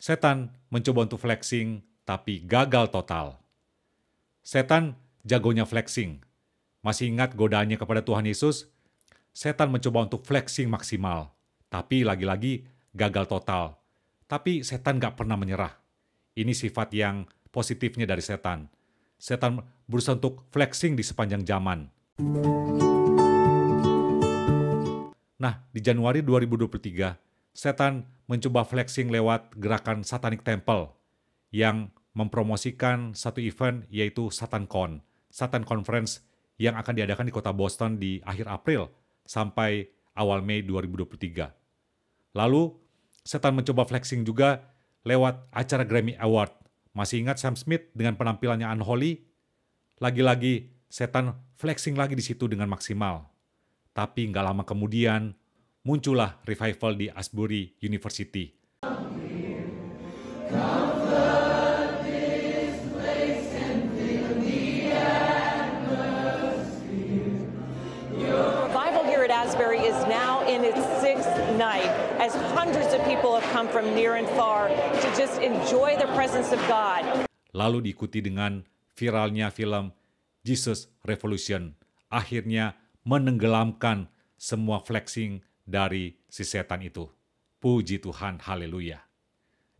Setan mencoba untuk flexing, tapi gagal total. Setan jagonya flexing. Masih ingat godaannya kepada Tuhan Yesus? Setan mencoba untuk flexing maksimal, tapi lagi-lagi gagal total. Tapi setan gak pernah menyerah. Ini sifat yang positifnya dari setan. Setan berusaha untuk flexing di sepanjang zaman. Nah, di Januari 2023, setan mencoba flexing lewat gerakan Satanic Temple yang mempromosikan satu event yaitu SatanCon, Satan Conference yang akan diadakan di kota Boston di akhir April sampai awal Mei 2023. Lalu, setan mencoba flexing juga lewat acara Grammy Award. Masih ingat Sam Smith dengan penampilannya Unholy? Lagi-lagi, setan flexing lagi di situ dengan maksimal. Tapi nggak lama kemudian, muncullah revival di Asbury University. Revival here at Asbury is now in its sixth night, as hundreds of people have come from near and far to just enjoy the presence of God. Lalu diikuti dengan viralnya film Jesus Revolution. Akhirnya menenggelamkan semua flexing dari si setan itu. Puji Tuhan, haleluya.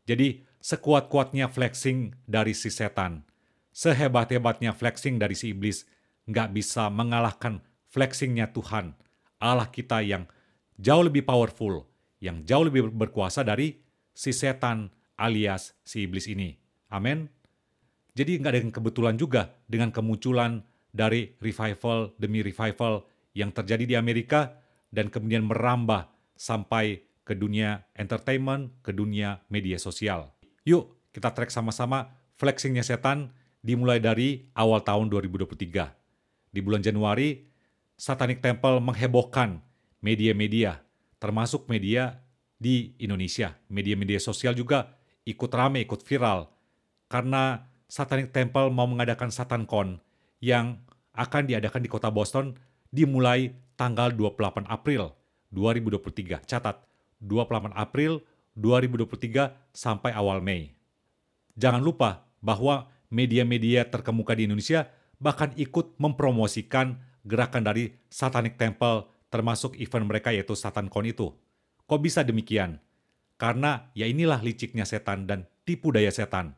Jadi sekuat-kuatnya flexing dari si setan, sehebat-hebatnya flexing dari si iblis, nggak bisa mengalahkan flexingnya Tuhan, Allah kita yang jauh lebih powerful, yang jauh lebih berkuasa dari si setan alias si iblis ini. Amin. Jadi nggak dengan kebetulan juga dengan kemunculan dari revival demi revival yang terjadi di Amerika dan kemudian merambah sampai ke dunia entertainment, ke dunia media sosial. Yuk kita track sama-sama flexingnya setan dimulai dari awal tahun 2023. Di bulan Januari, Satanic Temple menghebohkan media-media, termasuk media di Indonesia. Media-media sosial juga ikut rame, ikut viral. Karena Satanic Temple mau mengadakan SatanCon yang akan diadakan di kota Boston dimulai tanggal 28 April 2023. Catat, 28 April 2023 sampai awal Mei. Jangan lupa bahwa media-media terkemuka di Indonesia bahkan ikut mempromosikan gerakan dari Satanic Temple termasuk event mereka yaitu SatanCon itu. Kok bisa demikian? Karena ya inilah liciknya setan dan tipu daya setan.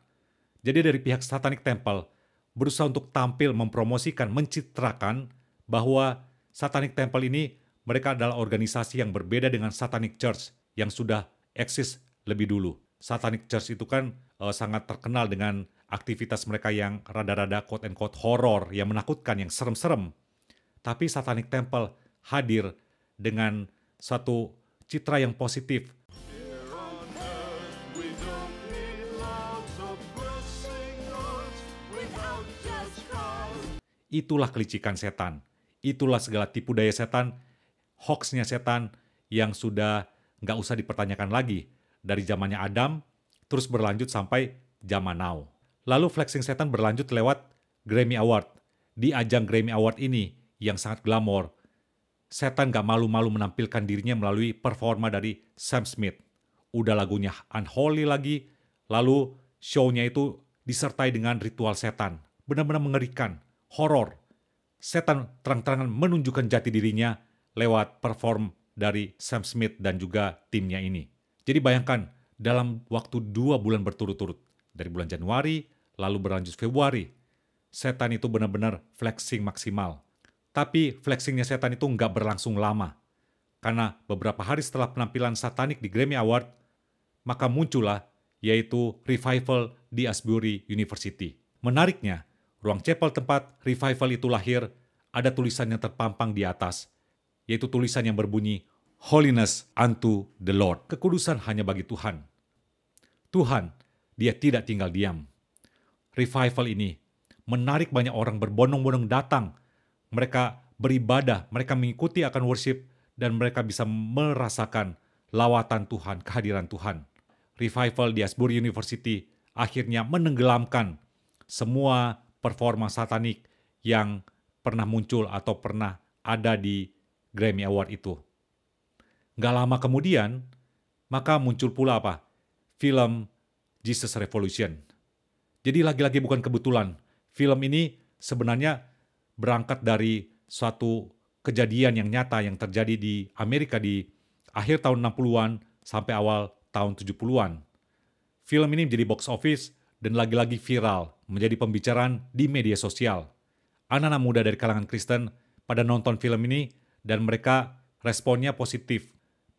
Jadi dari pihak Satanic Temple berusaha untuk tampil mempromosikan, mencitrakan bahwa Satanic Temple ini mereka adalah organisasi yang berbeda dengan Satanic Church yang sudah eksis lebih dulu. Satanic Church itu kan sangat terkenal dengan aktivitas mereka yang rada-rada quote-unquote horror, yang menakutkan, yang serem-serem. Tapi Satanic Temple hadir dengan satu citra yang positif. Itulah kelicikan setan. Itulah segala tipu daya setan, hoaxnya setan yang sudah nggak usah dipertanyakan lagi. Dari zamannya Adam, terus berlanjut sampai zaman now. Lalu flexing setan berlanjut lewat Grammy Award. Di ajang Grammy Award ini yang sangat glamor, setan nggak malu-malu menampilkan dirinya melalui performa dari Sam Smith. Udah lagunya Unholy lagi, lalu show-nya itu disertai dengan ritual setan. Benar-benar mengerikan. Horor. Setan terang-terangan menunjukkan jati dirinya lewat perform dari Sam Smith dan juga timnya ini. Jadi bayangkan, dalam waktu 2 bulan berturut-turut, dari bulan Januari, lalu berlanjut Februari, setan itu benar-benar flexing maksimal. Tapi flexingnya setan itu nggak berlangsung lama. Karena beberapa hari setelah penampilan satanik di Grammy Award, maka muncullah yaitu revival di Asbury University. Menariknya, ruang chapel tempat revival itu lahir, ada tulisan yang terpampang di atas, yaitu tulisan yang berbunyi, Holiness unto the Lord. Kekudusan hanya bagi Tuhan. Tuhan, dia tidak tinggal diam. Revival ini menarik banyak orang berbondong-bondong datang. Mereka beribadah, mereka mengikuti akan worship, dan mereka bisa merasakan lawatan Tuhan, kehadiran Tuhan. Revival di Asbury University akhirnya menenggelamkan semua performa satanik yang pernah muncul atau pernah ada di Grammy Award itu. Nggak lama kemudian, maka muncul pula apa? Film Jesus Revolution. Jadi lagi-lagi bukan kebetulan, film ini sebenarnya berangkat dari suatu kejadian yang nyata yang terjadi di Amerika di akhir tahun 60-an sampai awal tahun 70-an. Film ini menjadi box office dan lagi-lagi viral, menjadi pembicaraan di media sosial. Anak-anak muda dari kalangan Kristen pada nonton film ini dan mereka responnya positif.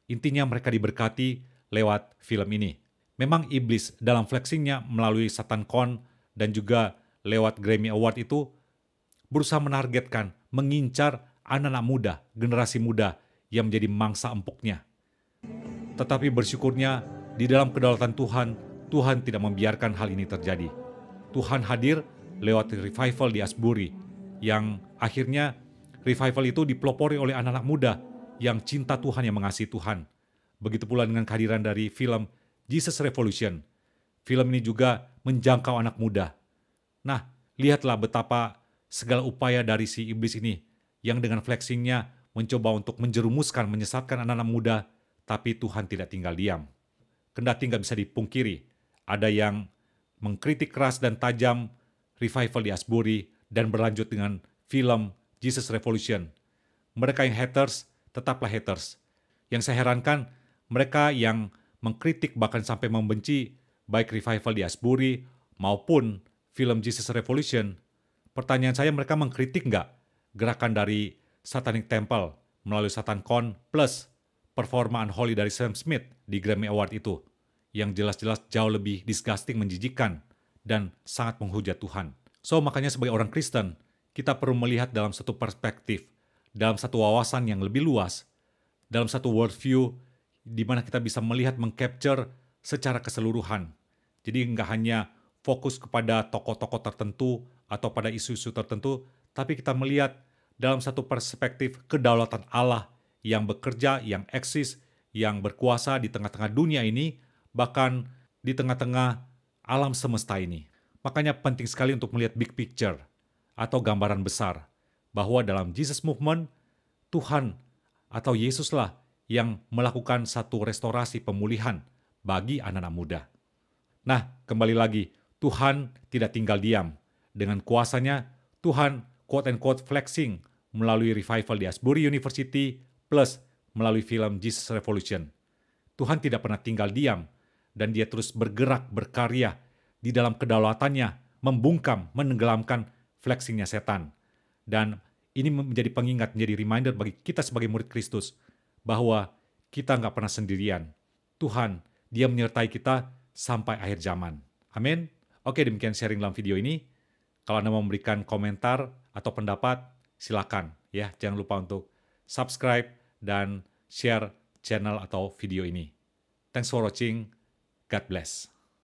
Intinya mereka diberkati lewat film ini. Memang iblis dalam flexingnya melalui SatanCon dan juga lewat Grammy Award itu berusaha menargetkan, mengincar anak-anak muda, generasi muda yang menjadi mangsa empuknya. Tetapi bersyukurnya di dalam kedaulatan Tuhan, Tuhan tidak membiarkan hal ini terjadi. Tuhan hadir lewat revival di Asbury, yang akhirnya revival itu dipelopori oleh anak-anak muda yang cinta Tuhan, yang mengasihi Tuhan. Begitu pula dengan kehadiran dari film Jesus Revolution. Film ini juga menjangkau anak muda. Nah, lihatlah betapa segala upaya dari si iblis ini yang dengan flexingnya mencoba untuk menjerumuskan, menyesatkan anak-anak muda, tapi Tuhan tidak tinggal diam. Kendati nggak bisa dipungkiri, ada yang mengkritik keras dan tajam revival di Asbury dan berlanjut dengan film Jesus Revolution. Mereka yang haters, tetaplah haters. Yang saya herankan, mereka yang mengkritik bahkan sampai membenci baik revival di Asbury maupun film Jesus Revolution. Pertanyaan saya, mereka mengkritik nggak gerakan dari Satanic Temple melalui SatanCon plus performa unholy dari Sam Smith di Grammy Award itu, yang jelas-jelas jauh lebih disgusting, menjijikan, dan sangat menghujat Tuhan. So, makanya sebagai orang Kristen, kita perlu melihat dalam satu perspektif, dalam satu wawasan yang lebih luas, dalam satu worldview, di mana kita bisa melihat, mengcapture secara keseluruhan. Jadi nggak hanya fokus kepada tokoh-tokoh tertentu atau pada isu-isu tertentu, tapi kita melihat dalam satu perspektif kedaulatan Allah yang bekerja, yang eksis, yang berkuasa di tengah-tengah dunia ini, bahkan di tengah-tengah alam semesta ini. Makanya penting sekali untuk melihat big picture atau gambaran besar, bahwa dalam Jesus Movement, Tuhan atau Yesuslah yang melakukan satu restorasi pemulihan bagi anak-anak muda. Nah, kembali lagi, Tuhan tidak tinggal diam. Dengan kuasanya, Tuhan quote-unquote flexing melalui revival di Asbury University plus melalui film Jesus Revolution. Tuhan tidak pernah tinggal diam dan dia terus bergerak, berkarya di dalam kedaulatannya, membungkam, menenggelamkan flexingnya setan. Dan ini menjadi pengingat, menjadi reminder bagi kita sebagai murid Kristus, bahwa kita nggak pernah sendirian. Tuhan, dia menyertai kita sampai akhir zaman. Amin. Oke, demikian sharing dalam video ini. Kalau Anda mau memberikan komentar atau pendapat, silakan ya. Jangan lupa untuk subscribe dan share channel atau video ini. Thanks for watching. God bless.